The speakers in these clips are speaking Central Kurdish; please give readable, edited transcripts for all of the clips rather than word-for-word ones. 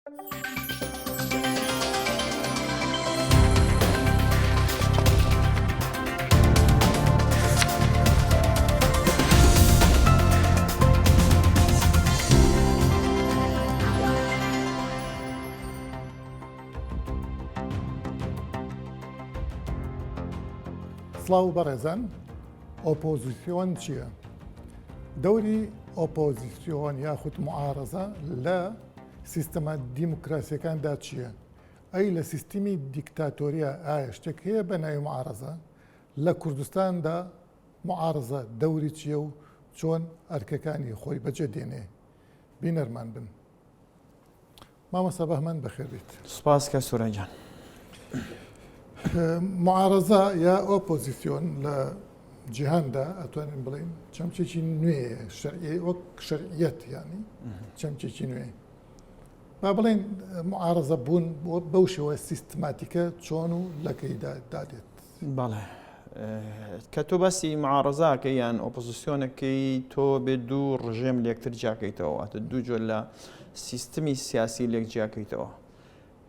سڵاو بەڕێزان، ئۆپۆزیسیۆن چییە؟ دەوری ئۆپۆزیسیۆن یاخود معارەزە لە سیستەمە دیموکراسیەکاندا چییە؟ ئەی لە سیستمی دیکتاتۆریە ئایا شتێک هەیە بە ناوی معارەزە؟ لە کوردستاندا معارەزە دەوری چییە و چۆن ئەرکەکانی خۆی بەجێ دێنێ؟ بینەرمان بن. مامۆستا بەهمەن بەخێر بیت. سوپاس کە سوورەنجان. معارەزە یا ئۆپۆزیسیۆن لە جیهاندا ئەتوانین بڵین چەمچێکی نوێیە، شەرعی وەک شەرعیەت، ینی چەمچێکی نوێ. با بڵێن معارەزە بوون بەو شێوە سیستماتیکە چۆن و لەکەیدا دادێت. بەڵێ، کە تۆ بەسی معارەزاکە یان ئۆپۆزیسیۆنەکەی تۆ بێ دوو ڕژێم لێکتر جیاکەیتەوە، واتە دوو جۆر لە سیستمی سیاسی لێک جیاکەیتەوە.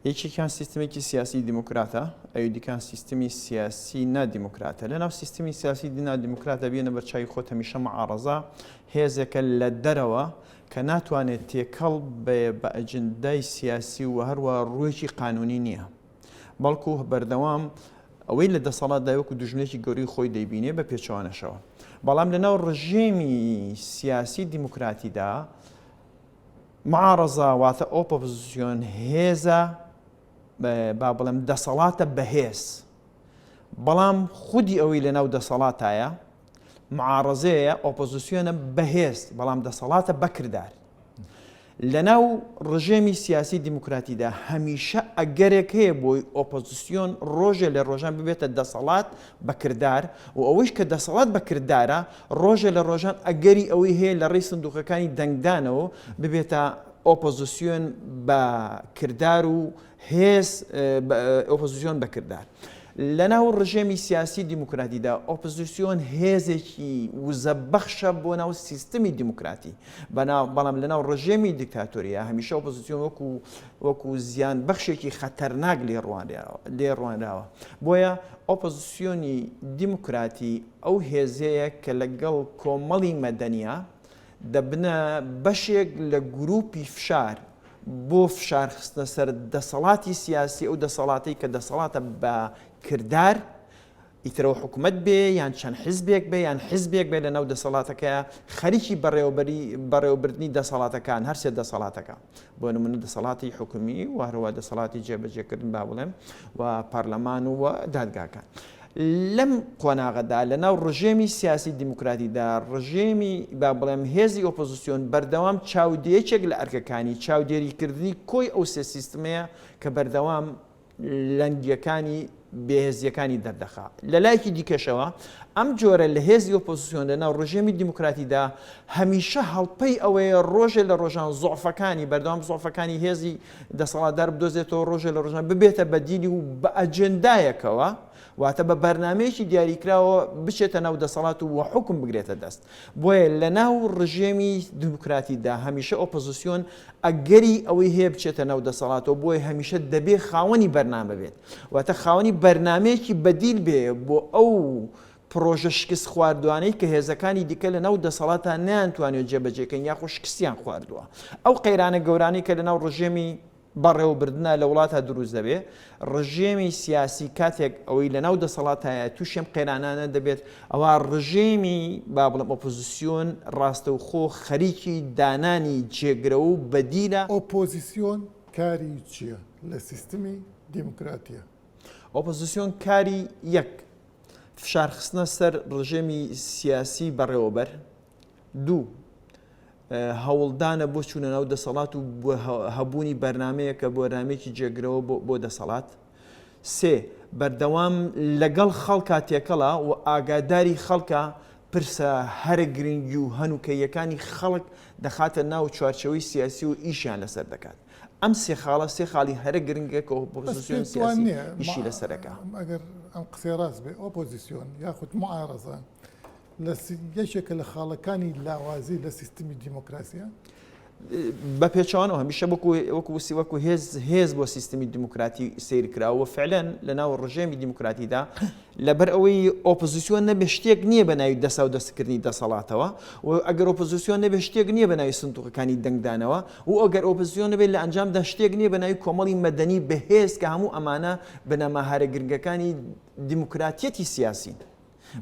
یەکێکیان سیستمێکی سیاسی دیموکراتە، ئەو دیکان سیستمی سیاسی نادیموکراتە. لەناو سیستمی سیاسی نادیموکراتە بێنە بەرچاوی خۆت هەمیشە معارەزە هێزێکە لە دەرەوە کە ناتوانێت تێکەڵ بە ئەجندای سیاسی و هەروە ڕوویەکی قانونی نییە، بەڵکو بەردەوام ئەوەی لە دەسەڵاتدا وەکو دوژمنێکی گەوری خۆی دەیبینێ بە پێچەوانەشەوە. بەڵام لەناو ڕژێمی سیاسی دیموکراتیدا معارەزە واتە ئۆپۆزیسیۆن هێزە با بڵێم دەسەڵاتە بەهێز، بەڵام خودی ئەوەی لەناو دەسەڵاتایە معارەزەیە ئۆپۆزیسیۆنە بەهێز، بەڵام دەسەڵاتە بەکردار. لەناو ڕژێمی سیاسی دیموکراتیدا هەمیشە ئەگەرێک هەیە بۆی ئۆپۆزیسیۆن ڕۆژێ لە ڕۆژان ببێتە دەسەڵات بەکردار، و ئەوەیش کە دەسەڵات بەکردارە ڕۆژێ لە ڕۆژان ئەگەری ئەوەی هەیە لە ڕێی سندوقەکانی دەنگدانەوە ببێتە ئۆپۆزیسیۆن بە کردار و هێز ئۆپۆزیسیۆن بەکردار. لەناو ڕژێمی سیاسی دیموکراتیدا ئۆپۆزیسیۆن هێزێکی وزەبەخشە بۆ ناو سیستمی دیموکراتی، بەڵام لەناو ڕژێمی دیکتاتۆریە هەمیشە ئۆپۆزیسیۆن وەکو زیان بەخشێکی خەتەرناک لێ ڕوانراوە. بۆیە ئۆپۆزیسیۆنی دیموکراتی ئەو هێزەیە کە لەگەڵ کۆمەڵی مەدەنیە دەبنە بەشێک لە گروپی فشار بۆ فشارخستنە سەر دەسەڵاتی سیاسی، ئەو دەسەڵاتی کە دەسەڵاتە بە کردار، ئیترەوە حکوومەت بێ یان چەند حیزبێک بێ یان حیزبێک بێ لەناو دەسەڵاتەکە خەریکی بەڕێوەبردنی دەسەڵاتەکان، هەرسێ دەسەڵاتەکە، بۆ نمونە دەسەڵاتی حکومی و هەروە دەسەڵاتی جێبەجێکردن با بڵێم و پارلەمان و دادگاکان. لەم قۆناغەدا لەناو ڕژێمی سیاسی دیموکراتیدا ڕژێمی با بڵێم هێزی ئۆپۆزیسیۆن بەردەوام چاودێرێک لە ئەرکەکانی چاودێریکردنی کۆی ئەو سێ سیستمەیە کە بەردەوام لەنگیەکانی بێهێزیەکانی دەردەخا. لە لایەکی دیکەشەوە ئەم جۆرە لە هێزی ئۆپۆزیسیۆن لەناو ڕژێمی دیموکراتیدا هەمیشە هەڵپەی ئەوەیە ڕۆژێ لە ڕۆژان زۆعفەکانی بەردەوام زۆعفەکانی هێزی دەسەڵاتدار بدۆزێتەوە ڕۆژێ لە ڕۆژان ببێتە بەدیلی و بە ئەجندایەکەوە، واتە بە بەرنامەیەکی دیاریکراوە بچێتە ناو دەسەڵات و حکم بگرێتە دەست. بۆیە لە ناو ڕژێمی دیموکراتیدا هەمیشە ئۆپۆزیسیۆن ئەگەری ئەوەی هەیە بچێتە ناو دەسەڵاتەوە، بۆیە هەمیشە دەبێ خاوەنی بەرنامە بێت، واتە خاوەنی بەرنمەیەکی بەدیل بێ بۆ ئەو پرۆژە شکست خواردوانەی کە هێزەکانی دیکە لە ناو دەسەڵاتە نەیانتوانێت جێبەجێکەن یاخۆ شکستیان خواردووە. ئەو قەیرانە گەورانەی کە لە ناو ڕژێمی بەڕێوەبردنە لە وڵاتە دروست دەبێ، ڕژێمی سیاسی کاتێک ئەوەی لە ناو دەسەڵات هەیە تووشێم قەیرانانە دەبێت، ئەوە ڕژێمی با بڵێم ئۆپۆزیسیۆن ڕاستەوخۆ خەریکی دانانی جێگرە و بەدیلە. ئۆپۆزیسیۆن کاری چییە لە سیستمی دیموکراتیە؟ ئۆپۆزیسیۆن کاری یەک فشارخستنە سەر ڕژێمی سیاسی بەڕێوەبەر، دوو هەوڵدانە بۆ چوونە ناو دەسەڵات و هەبوونی بەرنمەیە کە بۆرنامێکی جێگرەوە بۆ دەسەڵات، سێ بەردەوام لەگەڵ خەڵکا تێکەڵە و ئاگاداری خەڵکە پرسە هەرە گرنگی و هەنووکەیەکانی خەڵک دەخاتە ناو چوارچەوەی سیاسی و ئیشیان لەسەر دەکات. ئەم سێ خاڵی هەرە گرنگە کە ئۆپۆزیسیۆن سیاسی ئیشی لەسەرەکە. ئەگەر ئەم قسەی ڕاست بێ ئۆپۆزیسیۆن یاخود معارەزە لە یەکێکە لە خاڵەکانی لاوازی لە سیستمی دیموکراسیە؟ بە پێچوانەوە هەمیشە وەکو هێز بۆ سیستمی دیموکراتی سیر کراوە فعلەن لە ناو ڕژێمی دیموکراتیدا لەبەر ئەوەی ئۆپۆزیسیۆن نەبێ شتێک نییە بە ناوی دەسا و دەستکردنی دەسەڵاتەوە و ئەگەر ئۆپۆزیسیۆن نەبێ شتێک نییە بە ناوی سندوقەکانی دەنگدانەوە و ئەگەر ئۆپۆزیسیۆن نەبێت لە ئەنجامدا شتێک نییە بە ناوی کۆمەڵی مەدەنی بەهێز کە هەموو ئەمانە بنەماهارە گرنگەکانی دیموکراتیەتی سیاسین.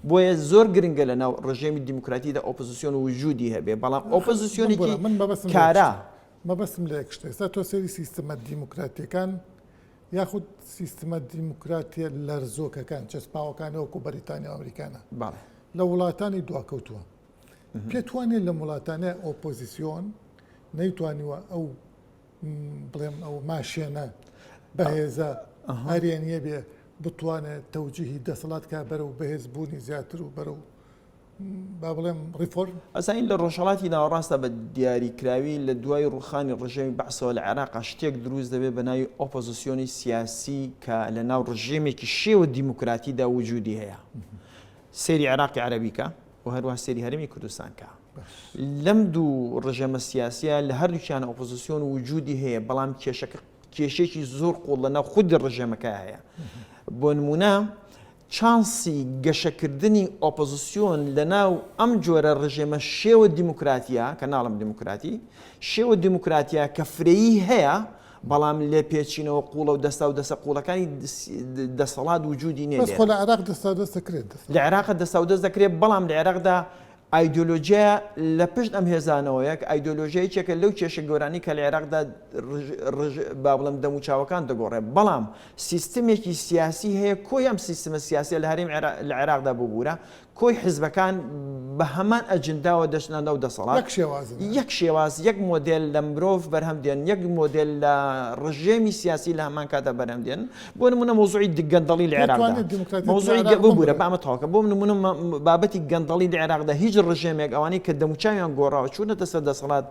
بۆیە زۆر گرنگە لە ناو ڕژێمی دیموکراتیدا ئۆپۆزیسیۆن وجودی هەبێ بەڵام ئۆپۆزیسیۆنێکی کارا مەبەستم لە یەک شتێ ئێستا تۆ سەیری سیستەمە دیموکراتیەکان یاخود سیستەمە دیموکراتیە لەرزۆکەکان چەسپاوەکانەوە وەکو بەریتانیا و ئەمریکانە لە وڵاتانی دواکەوتووە پێت وانێت لە وڵاتانەیە ئۆپۆزیسیۆن نەیتوانیوە ئەو بڵێم ئەو ماشێنە بەهێزە هەرێنیە بێ بتوانێت تەوجیهی دەسەڵات کا بەرەو بەهێزبوونی زیاتر و بەرەو با بڵێم ڕیفۆرم ئەساین لە ڕۆژهەڵاتی ناوەڕاستە بە دیاریکراوی لە دوای ڕوخانی ڕژێمی بەعسەوە لە عێراقا شتێک دروست دەبێت بە ناوی ئۆپۆزیسیۆنی سیاسی کە لە ناو ڕژێمێکی شێوە دیموکراتیدا وجودی هەیە سێری عێراقی عەرەبیکە و هەروەها سێری هەرێمی کوردستانکە لەم دوو ڕژێمە سیاسیە لە هەردووکیان ئۆپۆزیسیۆن وجودی هەیە بەڵام کێشێکی زۆر قوڵ لە ناو خودی ڕژێمەکە هەیە بۆ نمونە چانسی گەشەکردنی ئۆپۆزیسیۆن لە ناو ئەم جۆرە ڕژێمە شێوە دیموکراتیە کە ناڵم دیموکراتی شێوە دیموکراتیە کە فرەیی هەیە بەڵام لێ پێچینەوە قوڵە و دەستا و دەسە قوڵەکانی دەسەڵات وجودی نێ لە عێراق دەستا دەست دەکرێت لە عێراق دەستا و دەست دەکرێت بەڵام لە عێراقدا ئایدۆلۆژیا لە پشت ئەم هێزانەوە یەک ئایدۆلۆژیایەکە لەو کێشە گەورانی کە لە عێراقدا با بڵێم دەموچاوەکان دەگۆڕێت بەڵام سیستمێکی سیاسی هەیە کۆی ئەم سیستمە سیاسی لە هەرێمی لە عێراقدا ببوورە کۆی حیزبەکان بە هەمان ئەجنداوە دەچنەوە و دەسەڵات یەک شێواز یەک مۆدێل لە مرۆڤ بەرهەمدێن یەک مۆدێل لە ڕژێمی سیاسی لە هەمان کاتە بەرهەمدێن بۆ نمونە مۆزوعی گەندەڵی لە عێراقدا مۆزوعی ببوورە بامە تاوکە بۆ نمونە بابەتی گەندەڵی لە عێراقدا هیچ ڕژێمێک ئەوانەی کە دەموچاویان گۆڕاوە چوونەتە سەر دەسەڵات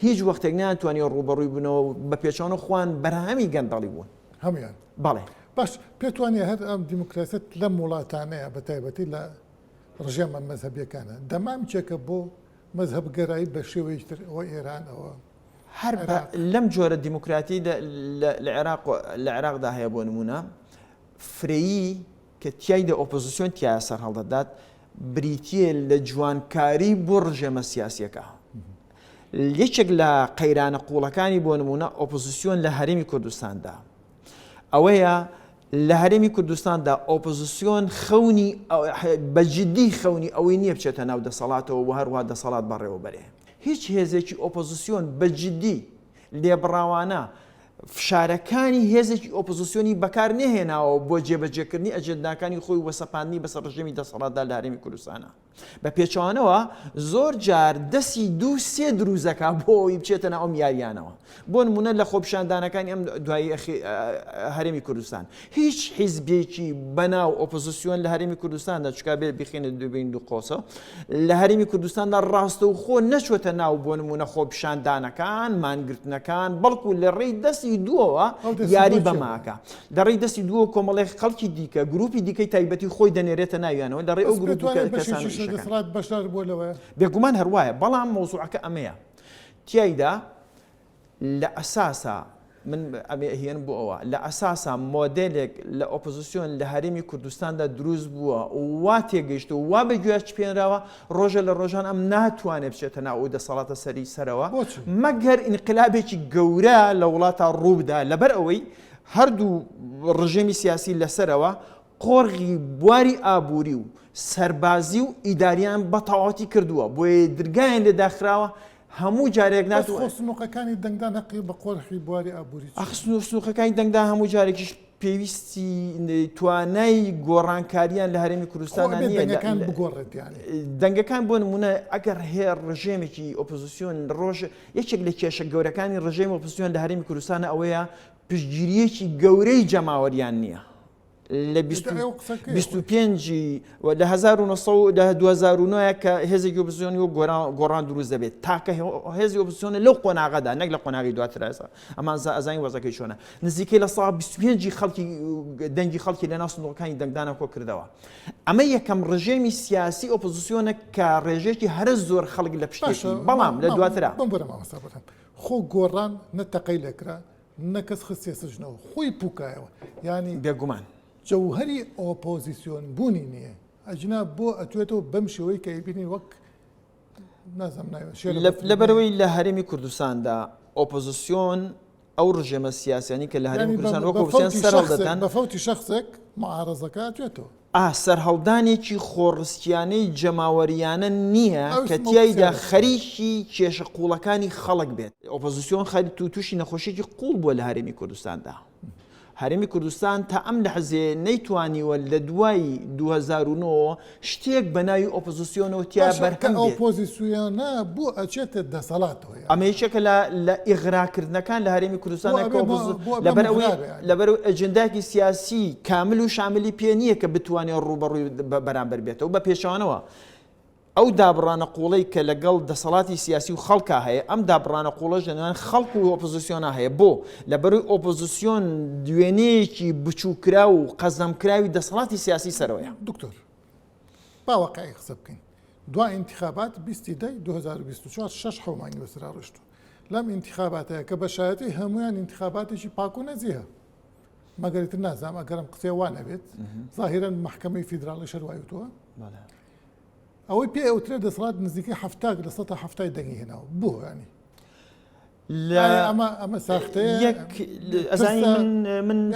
هیچ وەختێک ناتوانێت ڕوبەڕووی بنەوە بە پێچەوانە خوان بەرهەمی گەندەڵی بوون هەمویان بەڵێ باش پێت وانێ هەر ئەم دیموکراسیت لەم وڵاتانەیە بە تایبەتی لە ڕژێمە مەذهەبیەکانە دەمام چێکە بۆ مەذهەب گەرایی بە شێوەیەکی تر ئەوە ئێرانەوە هەر لەم جۆرە دیموکراتی لە عێراقدا هەیە بۆ نمونە فرەیی کە تیایدا ئۆپۆزیسیۆن تایە سەر هەڵدەدات بریتیە لە جوانکاری بۆ ڕژێمە سیاسیەکە یەکێک لە قەیرانە قوڵەکانی بۆ نمونە ئۆپۆزیسیۆن لە هەرێمی کوردستاندا ئەوەیە لە هەرێمی کوردستاندا ئۆپۆزیسیۆن خەونی بەجددی خەونی ئەوەی نییە بچێتە ناو دەسەڵاتەوە و هەروە دەسەڵات بەڕێوەبەرێ هیچ هێزێکی ئۆپۆزیسیۆن بەجددی لێبڕاوانە فشارەکانی هێزێکی ئۆپۆزیسیۆنی بەکار نەهێناوە بۆ جێبەجێکردنی ئەجنداکانی خۆی وەسەپاندنی بەسەر ڕژێمی دەسەڵاتدا لە هەرێمی کوردستانە بە پێچەوانەوە زۆر جار دەستی دوو سێ دروزەکە بۆ ئەوی بچێتە ناو ئەم یاریانەوە بۆ نمونە لە خۆپیشاندانەکانی ئەم دوایی هەرێمی کوردستان هیچ حیزبێکی بەناو ئۆپۆزیسیۆن لە هەرێمی کوردستاندا چکا بێ بخێنە دوبین دوو قۆسە لە هەرێمی کوردستاندا ڕاستەوخۆ نەچۆتە ناو بۆ نمونە خۆپیشاندانەکان مانگرتنەکان بەڵکو لە ڕێی دەستی دووەوە یاری بەماکە دەڕێی دەستی دووە کۆمەڵی خەڵکی دیکە گروپی دیکەی تایبەتی خۆی دەنێرێتە ناویانەوە لە ڕێ ئەو بێگومان هەروایە بەڵام مۆزوعەکە ئەمەیە تیایدا لە ئەساسا من ئەهێن بوو ئەوە لە ئەساسا مۆدێلێک لە ئۆپۆزیسیۆن لە هەرێمی کوردستاندا دروست بووە وا تێگەیشت و وا بەگوێچ پێێنراوە ڕۆژە لە ڕۆژان ئەم ناتوانێت بچێتە ناو ئەو دەسەڵاتە سەری سەرەوە مەگەر ئینقلابێکی گەورە لە وڵاتە ڕووبدا لەبەر ئەوەی هەردوو ڕژێمی سیاسی لەسەرەوە قۆڕغی بواری ئابووری و سەربازی و ئیداریان بە تەواوەتی کردووە بۆیە درگایان لێداخراوە هەموو جارێک ناتوانێت سنووقەکانی دەنگدان هەقی بە قۆرحی بواری ئابووری سنووقەکانی دەنگدان هەموو جارێکیش پێویستی توانای گۆڕانکاریان لە هەرێمی کوردستانە نییە دەنگەکان بۆ نمونە ئەگەر هەیە ڕژێمێکی ئۆپۆزیسیۆن ڕۆژ یەکێک لە کێشە گەورەکانی ڕژێمی ئۆپۆزیسیۆن لە هەرێمی کوردستانە ئەوەیە پشتگیریەکی گەورەی جەماوەریان نییە لە 25 لە 2009 کە هێزێکی ئۆپۆزیسیۆنی و گۆڕان دروست دەبێت تاکە هێزی ئۆپۆزیسیۆنە لەو قۆناغەدا نەک لە قۆناغی دواتر ئێستا ئەمان ئەزانی وەزەکەی چۆنە نزیکەی لە ساڵ 25 خەڵکی دەنگی خەڵکی لە ناو سندوقەکانی دەنگدانە کۆ کردەوە ئەمە یەکەم ڕژێمی سیاسی ئۆپۆزیسیۆنە کە ڕێژێکی هەرە زۆر خەڵک لە پشتێکی بەڵام لە دواترە خۆ گۆڕان نەتەقەی لەکرا نەکەس خستێ سژنەوە خۆی پوکایەوە ینی بێگومان جەوهەری ئۆپۆزیسیۆن بوونی نییە ئەجنا بۆ ئەتوێتەوە بەم شێوەی کە بینی وەک لەبەرەوەی لە هەرێمی کوردستاندا ئۆپۆزیسیۆن ئەو ڕژێمە سیاسیانی کە لە هەرێمی کوردستان وەکو سەرهەڵدەدان بە فەوتی شخصێک معارەزەکە ئەتوێتەوە سەرهەڵدانێکی خۆڕستیانەی جەماوەریانە نییە کە تیایدا خەریکی کێشە قوڵەکانی خەڵک بێت ئۆپۆزیسیۆن خەری تووشی نەخۆشیێکی قوڵ بووە لە هەرێمی کوردستاندا هەرێمی کوردستان تا ئەم لەحزێ نەیتوانیوە لە دوای 2009 شتێک بە ناوی ئۆپۆزیسیۆنەوە تیا بەرکەم بێت ئۆپۆزیسیۆنە بۆ ئەچێتە دەسەڵاتەوە ئەمە یەکێکە لە ئیغراکردنەکان لە هەرێمی کوردستانە لەبەر ئەجنداکی سیاسی کامل و شاملی پێ نییە کە بتوانێت ڕوبەڕووی بەرامبەر بێتەوە بە پێشانەوە ئەو دابڕانە قوڵەی کە لەگەڵ دەسەڵاتی سیاسی و خەڵکا هەیە ئەم دابڕانە قوڵەش لەنێوان خەڵک و ئۆپۆزیسیۆنە هەیە بۆ لەبەروی ئۆپۆزیسیۆن دوێنەیەکی بچووکرا و قەزەمکراوی دەسەڵاتی سیاسی سەرەوەیە دکتۆر باوەقعی قسە بکەین دوای انتخابات 2024 6 حومانی بەسرا ڕشتو لەم انتخاباتەیە کە بەشایەتی هەمویان انتخاباتێکی پاک و نەزیهە مەگەریتر نازام ئەگەرم قسێ وانە بێت ظاهیرەن محکەمەی فیدراڵی شەروایەتەوە ئەوەی پێ ئەوترێت دەسەڵات نزیکەی 70 لە 170 دەنگی هێناوە بۆ ینی ئەمە ساختەیە ئەزانی من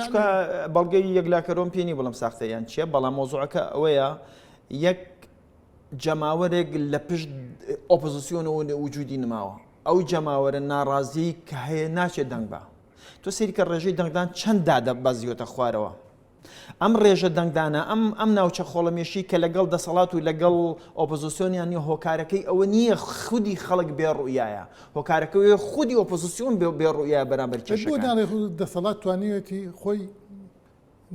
بەڵگەی یەکلاکەرۆم پێنی بڵم ساختەیان چییە بەڵام مۆزوعەکە ئەوەیە یەک جەماوەرێک لە پشت ئۆپۆزیسیۆنەوە وجودی نماوە ئەو جەماوەرە ناڕازی کە هەیە ناچێت دەنگ بە تۆ سەیری کە ڕێژەی دەنگدان چەند دادە بەزیۆتە خوارەوە ئەم ڕێژە دەنگدانە ئەم ناوچە خۆڵەمێشی کە لەگەڵ دەسەڵات و لەگەڵ ئۆپۆزیسیۆنیان هۆکارەکەی ئەوە نییە خودی خەڵک بێڕوویایە هۆکارەکەی خودی ئۆپۆزیسیۆن بێڕوویە بەرامبەر کێشەکان دەسەڵات توانیوێتی خۆی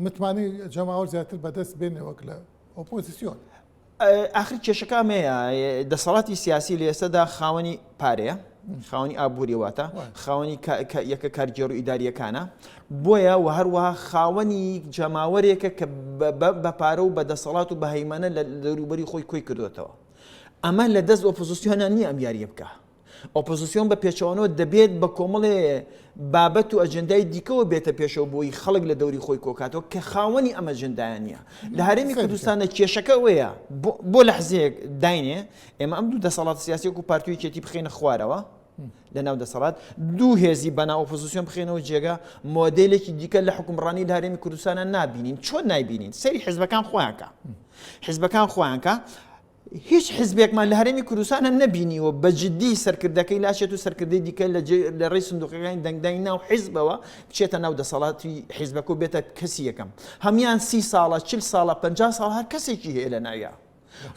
متمانی جەماوەر زیاتر بەدەست بێنێ وەک لە ئۆپۆزیسیۆن ئاخر کێشەکەمەیە دەسەڵاتی سیاسی لە ئێستادا خاوەنی پارەیە خاوەنی ئابوووریەوەتە خاوەنی یەکە کارگێڕ و ئیداریەکانە بۆیە و هەروەها خاوەنی جەماوەرێکە کە بە پارە و بە دەسەڵات و بە هەیمانە لە دەوروبەری خۆی کۆی کردوێتەوە ئەمە لە دەست ئۆپۆزیسیۆنیان نییە ئەم یاریە بکە ئۆپۆزیسیۆن بە پێچەوانەوە دەبێت بە کۆمەڵێ بابەت و ئەجندای دیکەوە بێتە پێشەوە بۆی خەڵک لە دەوری خۆی کۆکاتەوە کە خاوەنی ئەمە ئەجندایان نییە لە هەرێمی کوردستانە کێشەکە ئەوەیە بۆ لەحزەیەک داینێ ئێمە ئەم دوو دەسەڵات سیاسیەک و پارتیویەتی بخێنە خوارەوە لە ناو دەسەڵات دوو هێزی بەناو ئۆپۆزیسیۆن بخێنەوە جێگە مۆدێلێکی دیکە لە حکومڕانی لە هەرێمی کوردستانە نابینین چۆن نایبینین سەری حیزبەکان خۆیانکە حیزبەکان خۆیانکە هیچ حزبێکمان لە هەرێمی کوردستانە نەبینیوە بە جددی سەرکردەکەی لاشێت و سەرکردەی دیکە لە ڕێی سندوقەکانی دەنگدانی ناو حیزبەوە بچێتە ناو دەسەڵاتی حیزبەکە و بێتە کەسی یەکەم هەمان 30 ساڵە 40 ساڵە 50 ساڵ هەر کەسێکی هەیە لە ناویە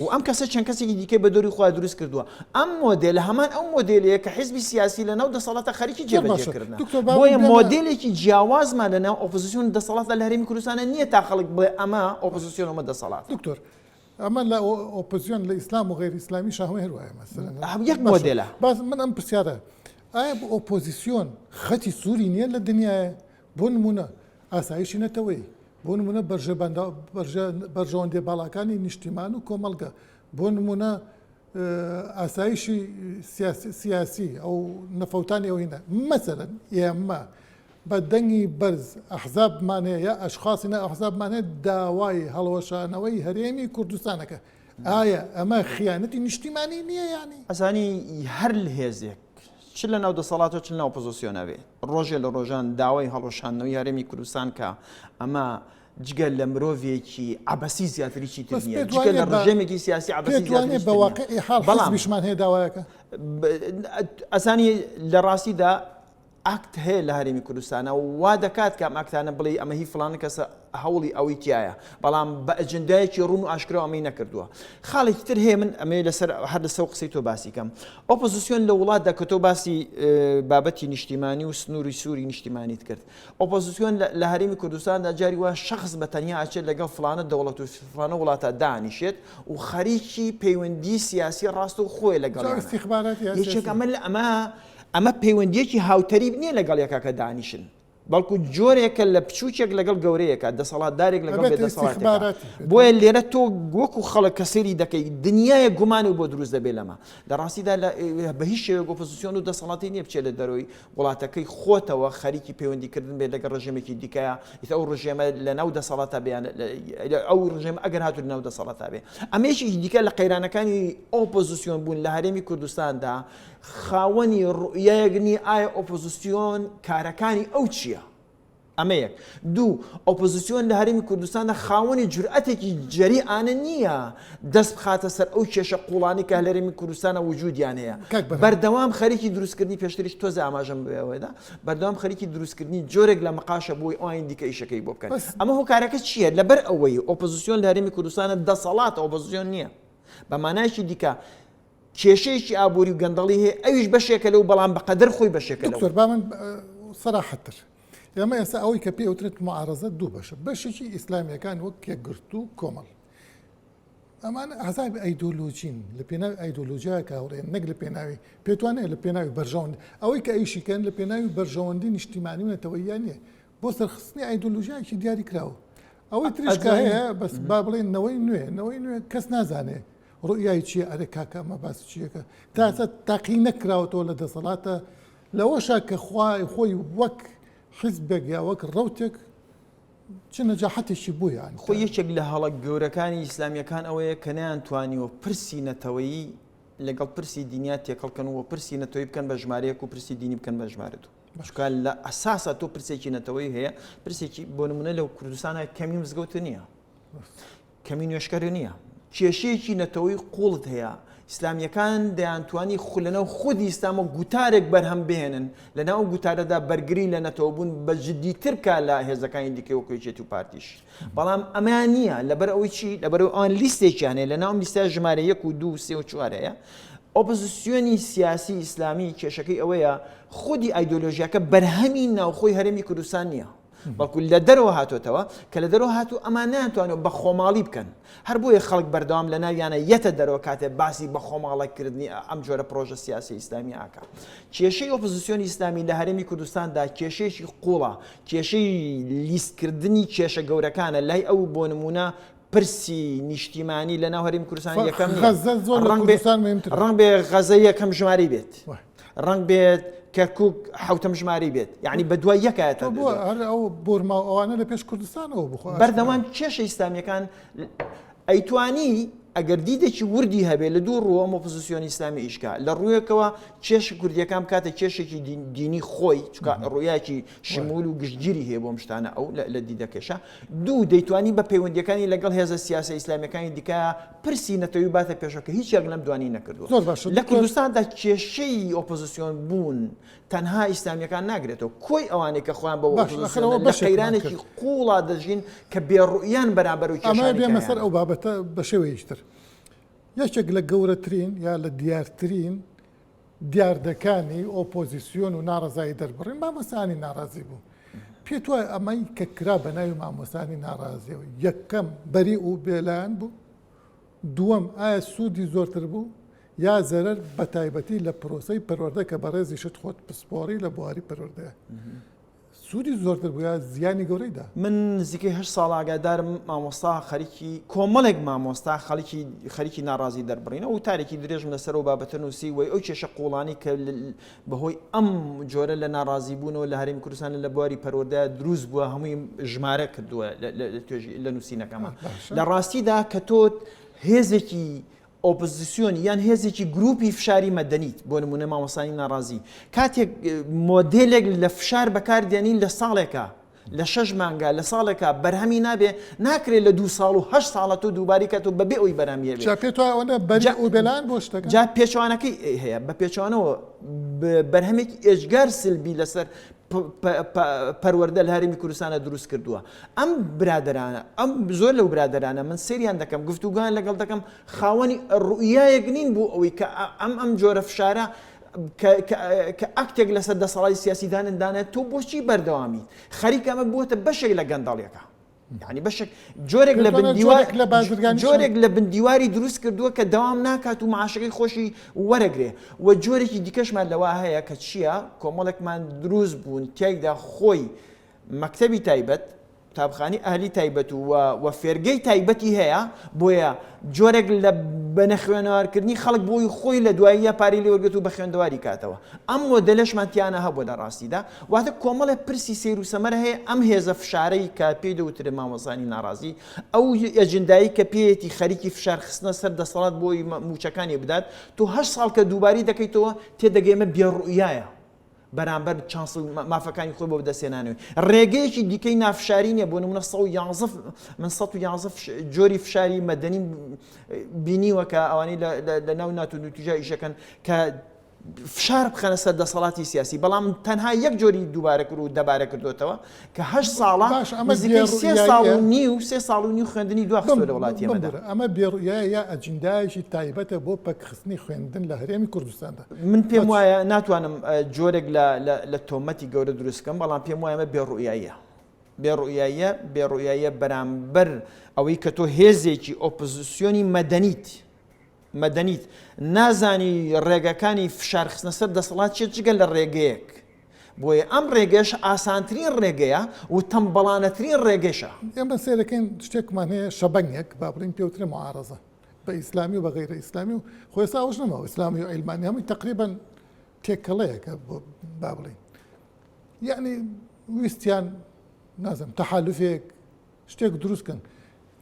و ئەم کەسە چەند کەسێکی دیکەی بە دۆری خۆیان دروست کردووە ئەم مۆدێلە هەمان ئەو مۆدێلەیە کە حیزبی سیاسی لە ناو دەسەڵاتە خەریکی جێبەجێکردن بۆیە مۆدێلێکی جیاوازمان لە ناو ئۆپۆزیسیۆن دەسەڵات لە هەرێمی کوردستانە نییە تا خەڵک بڵێ ئەمە ئۆپۆزیسیۆنەوە دەسەڵات دکتۆر ئەمە لە ئۆپۆزیسیۆن لە ئیسلام و غێر ئیسلامی شاهوێ هەروایە مەسەلەن یەک مۆدێلە باز من ئەم پرسیارە ئایا ئۆپۆزیسیۆن خەتی سووری نییە لە دنیاە بۆ نمونە ئاسایشی نەتەوەی بۆ نمونە بەرژەوەندێ باڵاکانی نیشتیمان و کۆمەڵگە بۆ نمونە ئاسایشی سیاسی ئەو نەفەوتانی ئەوینە مەسەلەن ئێمە بە دەنگی بەرز ئەحزابمانەیە یا ئەشخاصی ئەحزابمانێت داوای هەڵەوەشانەوەی هەرێمی کوردستانەکە ئایا ئەمە خیانەتی نیشتیمانی نییە یانی ئەزانی هەر لە هێزێک چ لە ناو دەسەڵاتەوە چ لە ناو ئۆپۆزیسیۆنەوێ ڕۆژێ لە ڕۆژان داوای هەڵەوەشاندنەوەی هەرێمی کوردستان کە ئەمە جگەل لە مرۆڤێکی عەبەسی زیاتریی تر نییە جگەل لە ڕژێمێکی سیاسی عەبەسی زیاتری بە واقعی حاڵ حزبیشمان هەیە داوایەکە ئەزانی لە ڕاستیدا ئاکت هەیە لە هەرێمی کوردستانە وا دەکات کە ئەم ئاکتانە بڵێ ئەمە هی فڵانە کەسە هەوڵی ئەوەی تایە بەڵام بە ئەجندایەکی ڕوون و ئاشکرا ئەمەی نەکردووە خاڵێکی تر هەیە من ئەمێ لەسەر هەر لەسەر قسەی تۆ باسی کەم ئۆپۆزیسیۆن لە وڵاتدا کە تۆ باسی بابەتی نیشتیمانی و سنووری سووری نیشتیمانیت کرد ئۆپۆزیسیۆن لە هەرێمی کوردستاندا جاری وە شەخص بە تەنیا ئاچێت لەگەڵ فڵانە دەوڵەت و فڵانە وڵاتە دانیشێت و خەریکی پەیوەندی سیاسی ڕاست و خۆی لەگەڵ یەکێک ئەمە پەیوەندیەکی هاوتەری نییە لەگەڵ یەکەکە دانیشن بەڵکو جۆرێکە لە پچوچێک لەگەڵ گەورەیەکە دەسەڵاتدارێک لەگەڵ ئەبێت بێدەسەڵاتێکە استیخباراتی. بۆیە لێرە تۆ وەکو خەڵک کە سەیری دەکەی دنیای گومانی بۆ دروست دەبێت لەمە لە ڕاستیدا بە هیچ شێوەیەک ئۆپۆزیسیۆن و دەسەڵاتی نییە بچێت لە دەرەوەی وڵاتەکەی خۆتەوە خەریکی پەیوەندیکردن بێت لەگەڵ ڕژێمێکی دیکەیە ئیتر ئەو ڕژێمە لە ناو دەسەڵاتە بێیان ئەو ڕژێمە ئەگەر هاتوو لە ناو دەسەڵاتە بێ ئەمێشی دیکە لە قەیرانەکانی ئۆپۆزیسیۆن بوون لە هەرێمی کوردستاندا خاوەنی ڕوئیەکنی ئایا ئۆپۆزیسیۆن کارەکانی ئەو چییە؟ ئەمە یەک دوو ئۆپۆزیسیۆن لە هەرێمی کوردستانە خاوەنی جورئەتێکی جەریئانە نییە دەست بخاتە سەر ئەو کێشە قوڵانی کە لە هەرێمی کوردستانە وجودیان هەیە بەردەوام خەریکی دروستکردنی پێشتریش تۆزە ئاماژەم بێەوەدا بەردەوام خەریکی دروستکردنی جۆرێک لە مەقاشە بۆی ئەوان دیکە ئیشەکەی بۆ بکەن ئەمە هۆکارەکە چییە لەبەر ئەوەی ئۆپۆزیسیۆن لە هەرێمی کوردستانە دەسەڵات ئۆپۆزیسیۆن نییە بە مانایشی دیکە کێشەیەکی ئابووری و گەندەڵی هەیە ئەویش بەشێکە لەو بەڵام بەقەدر خۆی بەشێکە لەو دکتۆر با من سەراحەتر ئێمە ئێستا ئەوەی کە پێ ئەوترێت معارەزە دوو بەشە بەشێکی ئیسلامیەکان وەک کێکگرت و کۆمەڵ ئەمان ئازای ئەیدۆلۆژین لە پێناوی ئەیدۆلۆژیای کاوڕێن نەک لە پێناوی پێتوانێت لە پێناوی بەرژەوەند ئەوەی کە ئەیشیکەن لە پێناوی بەرژەوەندی نیشتیمانی و نەتەوەییان نیە بۆ سەرخستنی ئەیدۆلۆژیایکی دیاری کراوە ئەوەی تریشکە هەیە بەس با بڵێن نەوەی نوێ کەس نازانێ ڕوئیای چییە ئەرێ کاکە ئەمە باس چیەکە تاسە تاقی نەکراوەتەوە لە دەسەڵاتە لەوەشە کە خۆی وەک حزبێک یا وەک ڕەوتێک چ نەجاحەتێکی بووە یان خۆ یەکێک لە هەڵە گەورەکانی ئیسلامیەکان ئەوەیە کە نەیانتوانیوە پرسی نەتەوەیی لەگەڵ پرسی دینیا تێکەڵکەنەوە پرسی نەتەوەی بکەن بە ژمارەیەک و پرسی دینی بکەن بە ژمارە دوو بەشکال لە ئەساسە تۆ پرسێکی نەتەوەی هەیە پرسێکی بۆ نمونە لەو کوردستانە کەمی مزگەوت نییە کەمی نوێشکەر نییە کێشەیەکی نەتەوەی قوڵت هەیە ئیسلامیەکان دەیانتوانی لەناو خودی ئیسلامە گوتارێک بەرهەم بێنن لەناو گوتارەدا بەرگری لە نەتەوە بوون بە جددیتر کا لە هێزەکانی دیکەی وەکوێچێتی و پارتیش بەڵام ئەمان نییە لەبەر ئەوەی چی لەبەر ئەوان لیستێکیانێ لەناو لیستە ژمارە 1 و 2 و 3 و 4 هەیە ئۆپۆزیسیۆنی سیاسی ئیسلامی کێشەکەی ئەوەیە خودی ئایدۆلۆژیاکە بەرهەمی ناوخۆی هەرێمی کوردستان نییە بەڵکو لە دەرەوە هاتوۆتەوە کە لە دەرەوە هاتوو ئەمان ناتوانێت بە خۆماڵی بکەن هەر بۆیە خەڵک بەردەوام لە ناویانە یەتە دەرەوە کاتێ باسی بە خۆماڵەکردنی ئەم جۆرە پرۆژە سیاسی ئیسلامی ئاکا کێشەی ئۆپۆزیسیۆنی ئیسلامی لە هەرێمی کوردستاندا کێشەیەکی قوڵە کێشەی لیستکردنی کێشە گەورەکانە لای ئەو بۆ نمونە پرسی نیشتیمانی لە ناو هەرێمی کوردستان یەکەم ڕەنگ بێ غەزە یەکەم ژماری بێت ڕەنگ بێت کەرکوک حوتەم ژماری بێت یعنی بە دوای یەکایەتە ئەو بۆرما ئەوانە لە پێش کوردستانەوە بخۆ بەردەوام کێشە ئیسلامیەکان ئەیتوانی ئەگەر دیدێکی وردی هەبێت لە دوو ڕووە ئۆپۆزیسیۆنی ئیسلامی ئیشکا لە ڕوویەکەوە کێش کوردیەکان کاتە کێشێکی دینی خۆی چکە ڕوویاکی شمول و گشتگیری هەیە بۆ شتانە ئەو لە دیدەکێشە دوو دەیتوانی بە پەیوەندیەکانی لەگەڵ هێزە سیاسە ئیسلامیەکانی دیکە پرسی نەتەوەی باتە پێشەکە هیچ یەک لەم دوانی نەکردووە لە کوردستاندا کێشەی ئۆپۆزیسیۆن بوون تەنها ئیسلامیەکان ناگرێتەوە کۆی ئەوانەی کە خۆیان بە لە قەیرانێکی قوڵا دەژین کە بێڕوئیان بەرامبەر و ئەمە بێمە سەر ئەو بابەتە بە شێوەیەشتر یەکێک لە گەورەترین یا لە دیارترین دیاردەکانی ئۆپۆزیسیۆن و ناڕزایی دەربڕین مامۆستانی ناڕازی بوو پێت وایە ئەمەی کە کرا بە ناوی مامۆستانی ناڕازیەوە یەکەم بەری و بێلایەن بوو دووەم ئایا سوودی زۆرتر بوو یا زەرەر بە تایبەتی لە پرۆسەی پەروەردە کە بەڕێزی شت خۆت پسپۆڕی لە بواری پەروەردەیە سوودی زۆرتر بووە زیانی گەورەیدا من نزیکەی 8 ساڵ ئاگادارم مامۆستا خەریکی کۆمەڵێک مامۆستا خەریکی ناڕازی دەربڕینە و تارێکی درێژم لەسەر و بابەتە نووسی وی ئەو کێشە قوڵانی کە بەهۆی ئەم جۆرە لە ناڕازی بوونەوە لە هەرێمی کوردستان لە بواری پەروەردە دروست بووە هەمووی ژمارە کردووە لە نووسینەکەمە لە ڕاستیدا کە تۆ هێزێکی ئۆپۆزیسیۆنی یان هێزێکی گروپی فشاری مەدەنیت بۆ نمونە مامۆستانی ناڕازی کاتێک مۆدێلێک لە فشار بەکاردێنین لە ساڵێکە لە 6 مانگە لە ساڵێکە بەرهەمی نابێ ناکرێت لە 2 ساڵ و 8 ساڵە تۆ دووباری کاتۆ بەبێ ئەوی بەرهەمیە بێت پێت وایە بەری و بێلان بۆ شتەکە جا پێچوانەکەی هەیە بە پێچوانەوە بەرهەمێکی ئێجگار سلبی لەسەر پەروەردە لە هەرێمی کوردستانە دروست کردووە ئەم برادرانە ئەم زۆر لەو برادرانە من سریان دەکەم گفتوگویان لەگەڵ دەکەم خاوەنی ڕوئیایەک نین بوو ئەوەی کە ئەم جۆرە فشارە کە ئەکتێک لەسەر دەسەڵاتی سیاسی دانێت تۆ بۆچی بەردەوامیت خەریک ئەمە بووەتە بەشێک لە گەندەڵیەکە یعنی بەشێک جۆرێک لە بندیواری دروست کردووە کە دەوام ناکات و معاشەکەی خۆشی وەرەگرێ و جۆرێکی دیکەشمان لەوە هەیە کە چییە کۆمەڵێکمان دروست بوون تێکدا خۆی مەکتەبی تایبەت قوتابخانی ئەهلی تایبەت و فێرگەی تایبەتی هەیە بۆیە جۆرێک لە بەنە خوێنەوارکردنی خەڵک بۆی خۆی لە دواییە پارەی لێ وەرگرت و بە خوێندەواری کاتەوە ئەم مۆدەلەشمانتیانە هەبوو لە ڕاستیدا واتە کۆمەڵە پرسی سیر و سەمەرە هەیە ئەم هێزە فشارەی کە پێی دەوترێ مامۆزانی ناڕازی ئەو ئەجندایی کە پێیەتی خەریکی فشار خستنە سەر دەسەڵات بۆی موچەکانی بدات تۆ 8 ساڵ کە دووباری دەکەیتەوە تێدەگەیمە بێڕوئیایە بەرامبەر چانس مافەکانی خۆی بۆ بدەسێنانەوەی ڕێگەیەکی دیکەی نافشاری نیە بۆ نمونە 111 جۆری فشاری مەدەنی بینیوە کە ئەوانەی لە ناو ناتو نوتیجا ئیشەکەن کە فشار بخەنە سەر دەسەڵاتی سیاسی بەڵام تەنها یەک جۆری دووبارە کرد و دەبارە کردوتەوە کە 8 ساڵە نزیکەی 3 ساڵ و نیو خوێندنی دواخستۆ لە وڵاتی ئەمەدا ئەمە بێڕوئیە یا ئەجندایەکی تایبەتە بۆ پەکخستنی خوێندن لە هەرێمی کوردستاندا من پێم وایە ناتوانم جۆرێک لە تۆمەتی گەورە دروستکەم بەڵام پێم وایە ئەمە بێڕوئیایە بەرامبەر ئەوەی کە تۆ هێزێکی ئۆپۆزیسیۆنی مەدەنیت نازانی ڕێگەکانی فشارخستنە سەر دەسەڵات چێت جگە لە ڕێگەیەک بۆیە ئەم ڕێگەش ئاسانترین ڕێگەیە و تەمبەڵانەترین ڕێگەشە ئێمە سێرەکەین شتێکمان هەیە شەبەنگێک با بڵین پێوترێ معارەزە بە ئیسلامی و بە غەیرە ئیسلامی و خۆی ساوەش نەماوە ئیسلامی و عیلمانی هەمووی تقریباً تێکەڵەیەکە با بڵین یعنی ویستیان نازم تەحالوفێک شتێک دروستکەن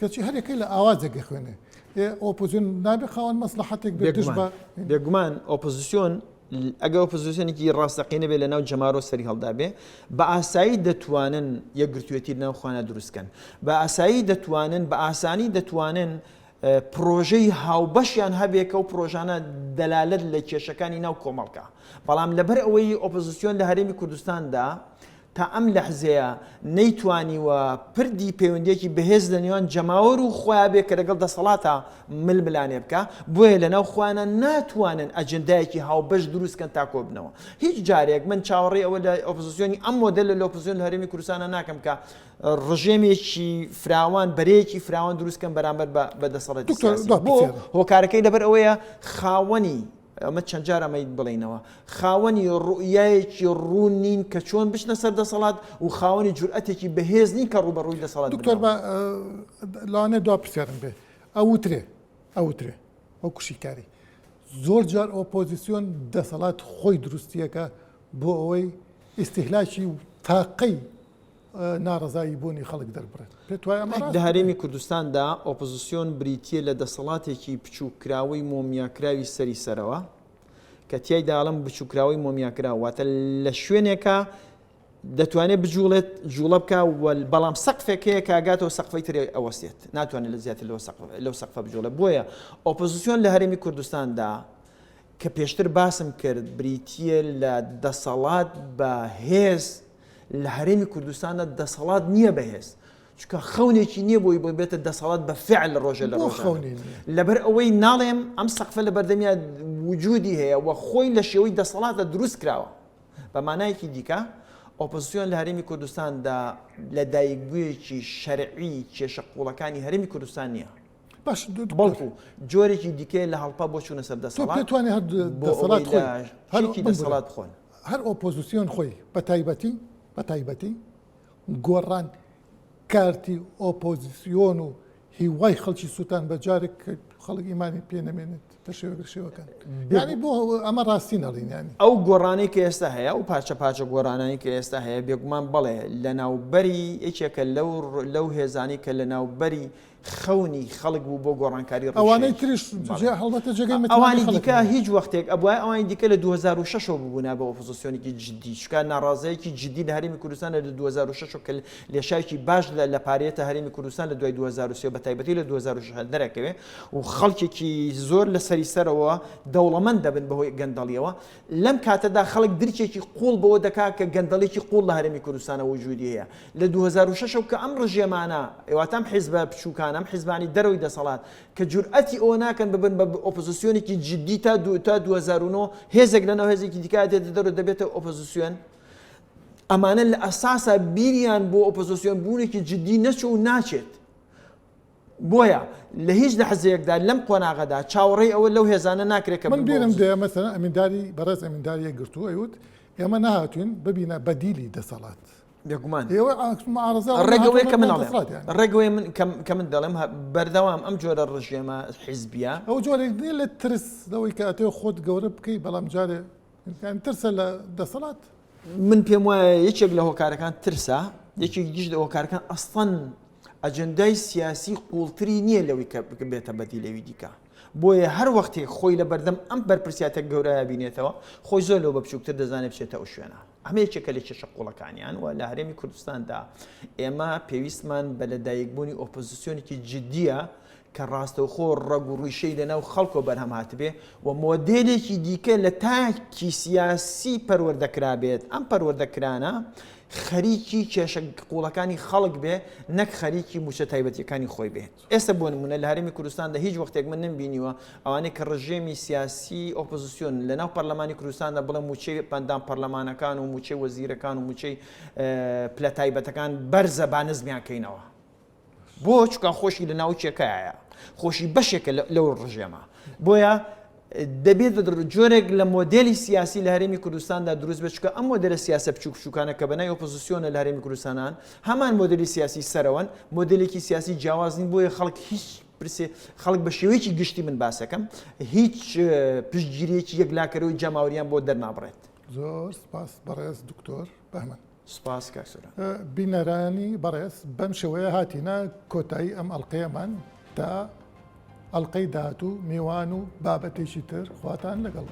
کەچی هەرێکەی لە ئاوازێک خوێنێ ئۆپۆزیۆن نابێ خاوەن مەسلحەتێک بێگومان ئۆپۆزیسیۆن ئەگە ئۆپۆزیسیۆنێکی ڕاستەقینە بێ لە ناو جەمارۆ سەری هەڵدا بێ بە ئاسایی دەتوانن یەکگرتوێتی ناوخواانە دروستکەن بە ئاسایی دەتوانن بە ئاسانی دەتوانن پرۆژەی هاوبەشیان هەبێکە و پرۆژانە دەلالت لە کێشەکانی ناو کۆمەڵکە بەڵام لەبەر ئەوەی ئۆپۆزیسیۆن لە هەرێمی کوردستاندا تا ئەم لەحزەیە نەیتوانیوە پردی پەیوەندیەکی بەهێز لە نێوان جەماوەر و خۆیان بێ کە لەگەڵ دەسەڵاتە ململانێ بکە بۆیە لەناو خوانە ناتوانن ئەجندایەکی هاوبەش دروستکەن تا کۆ بنەوە هیچ جارێک من چاوەڕێی ئەوە لە ئۆپۆزیسیۆنی ئەم مۆدەل لە ئۆپۆزیسیۆن لە هەرێمی کوردستانە ناکەم کە ڕژێمێکی فراوان بەرەیەکی فراوان دروستکەن بەرامبەر بە دەسەڵاتی سیاسی بۆ هۆکارەکەی لەبەر ئەوەیە خاوەنی ئەمە چەند جار ئەمەی بڵێنەوە خاوەنی ڕوئیایەکی ڕوونین کە چۆن بچنە سەر دەسەڵات و خاوەنی جورئەتێکی بەهێز نین کە ڕوبەڕووی دەسەڵات دکتۆر لەوانەیە دوا پرسیارم بێ ئەوترێ ئەو کوشیکاری زۆر جار ئۆپۆزیسیۆن دەسەڵات خۆی دروستیەکە بۆ ئەوەی ئیستیهلاکی و تاقەی ناڕزایی بوونی خەڵک دەربڕێت پێت وایە لە هەرێمی کوردستاندا ئۆپۆزیسیۆن بریتیە لە دەسەڵاتێکی بچووکراوەی مۆمیاکراوی سەری سەرەوە کە تیایدا ئەڵەم بچووکراوەی مۆمیاکراوە واتە لە شوێنێکە دەتوانێت بجوڵێت جوڵە بکە بەڵام سەقفێک هەیە کاگاتەوە سەقفەی ترێ ئەوەسێت ناتوانێت لە زیاتر لەو سەقفە بجوڵێت بۆیە ئۆپۆزیسیۆن لە هەرێمی کوردستاندا کە پێشتر باسم کرد بریتیە لە دەسەڵات بە هێز لە هەرێمی کوردستانە دەسەڵات نییە بەهێز چکە خەونێکی نییە بۆی بێتە دەسەڵات بە فعل لە ڕۆژە لە ڕۆژ لەبەر ئەوەی ناڵێم ئەم سەقفە لە بەردەمیا وجودی هەیە و خۆی لە شێوەی دەسەڵاتە دروست کراوە بە مانایەکی دیکە ئۆپۆزیسیۆن لە هەرێمی کوردستاندا لە دایکبوویەکی شەرعی کێشە قوڵەکانی هەرێمی کوردستان نییە باش بەڵکو جۆرێکی دیکەی لە هەڵپا بۆ چوونە سەر دەسەڵات پێتوانێت هەر دەسەڵات خۆی دەسەڵات بخۆن هەر ئۆپۆزیسیۆن خۆی بە تایبەتی گۆڕان کارتی ئۆپۆزیسیۆن و هیوای خەڵکی سووتان بە جارێک خەڵک ئیمانی پێ نەمێنێت تە شێوەگرشێوەکان یانی بۆ ئەمە ڕاستی نەڵینیانی ئەو گۆڕانەی کە ئێستا هەیە و پاچە گۆڕانانی کە ئێستا هەیە بێگومان بڵێ لە ناوبەری یەکێکە لەو هێزانی کە لە ناوبەری خەونی خەڵک بوو بۆ گۆڕانکاری ئەوانەی تریش هەڵبەتە جێگەی ئەوانی دیکە هیچ وەختێک ئەبووە ئەوانی دیکە لە 2006 بووبوونا بە ئۆپۆزیسیۆنێکی جدی شکار ناڕازەیەکی جدی لە هەرێمی کوردستان لە 2006 کە لێشایکی باش لە پارێتە هەرێمی کوردستان لە دوای 2023 بە تایبەتی لە 2006 دەرەکەوێ و خەڵکێکی زۆر لە سەری سەرەوە دەوڵەمەند دەبن بەهۆی گەندەڵیەوە لەم کاتەدا خەڵک درکێکی قوڵ بەوە دەکات کە گەندەڵێکی قوڵ لە هەرێمی کوردستانە وجودی هەیە لە 2006 کە ئەم ڕژێمانە ئێواتەم حیزبە بچووکان ئەم حیزبانی دەرەوەی دەسەڵات کە جورئەتی ئەوە ناکەن ببن بە ئۆپۆزیسیۆنێکی جدی تا 2009 هێزێک لەناو هێزێکی دیکە دێتە دەرەوە دەبێتە ئۆپۆزیسیۆن ئەمانە لە ئەساسە بیریان بۆ ئۆپۆزیسیۆن بوونێکی جدی نەچوو و ناچێت بۆیە لە هیچ لەحزەیەکدا لەم قۆناغەدا چاوەڕێی ئەوە لەو هێزانە ناکرێت کە من بێرم دێ مەسەلەن ئەمینداری بەڕێز ئەمینداریە گرتووە ئەیوت ئێمە نەهاتوین ببینە بەدیلی دەسەڵات بێگومان ئێوە معارەزە ڕێگەوەی کە من دەسەڵات ئەڵێم يعني. ڕێگەوەی من کە من دەڵێم بەردەوام ئەم جۆرە ڕژێمە حیزبیە ئەو جۆرێک نیە لە ترس لەوەی کە ئەتێ خۆت گەورە بکەی بەڵام جارێ ترسە لە دەسەڵات. من پێم وایە یەکێک لە هۆکارەکان ترسە یەکێک دیش لە هۆکارەکان ئەسڵەن ئەجەندای سیاسی قوڵتری نییە لەوەی کە بێتە بەدی لەوی دیکە بۆیە هەر وەختێک خۆی لە بەردەم ئەم بەرپرسیاتە گەورەیە بینێتەوە خۆی زۆر لەوە بە بچووکتر دەزانێت بچێتە ئەو شوێنە ئەمە یەکێکە لە کێشە قوڵەکانیان و لە هەرێمی کوردستاندا ئێمە پێویستمان بە لەدایکبوونی ئۆپۆزیسیۆنێکی جددیە کە ڕاستەوخۆ ڕەگ و ڕوویشەی لەناو خەڵکۆ بەرهەم هاتبێ و مۆدێلێکی دیکە لە تاکی سیاسی پەروەردەکرابێت ئەم پەروەردەکرانە خەریکی کێشە قوڵەکانی خەڵک بێ نەک خەریکی موچە تایبەتیەکانی خۆی بێت ئێستا بۆ نمونە لە هەرێمی کوردستاندا هیچ وەختێک من نمبینیوە ئەوانەی کە ڕژێمی سیاسی ئۆپۆزیسیۆن لەناو پەرلەمانی کوردستاندا بڵێ موچەی پەندان پەرلەمانەکان و موچەی وەزیرەکان و موچەی پلە تایبەتەکان بەرزە با نزمیان کەینەوە بۆ چکان خۆشی لە ناو چێکایە خۆشی بەشێکە لەو ڕژێمە بۆیە دەبێت جۆرێک لە مۆدلی سیاسی لە هەرێمی کوردستاندا دروست بچکە ئەم مۆدلە سیاسە بچوک بچووکانە کە بەنای ئۆپۆزیسیۆنە لە هەرێمی کوردستانان هەمان مۆدلی سیاسی سەرەوەن مۆدلێکی سیاسی جیاوازنی بۆیە خەڵک هیچ پرسێ خەڵک بە شێوەیەکی گشتی من باسەکەم هیچ پشتگیریەکی یەکلاکەرەوەی جەماوریان بۆ دەرنابڕێت. زۆر سپاس بەڕێز دکتۆر بەهمن. سپاس کاکسۆرە. بینەرانی بەڕێز بەم شێوەیە هاتیە کۆتایی ئەم ئەڵلقەیەمان تا ئەڵلقەی داهاتوو میوان و بابەتێکی تر خواتان لەگەڵ.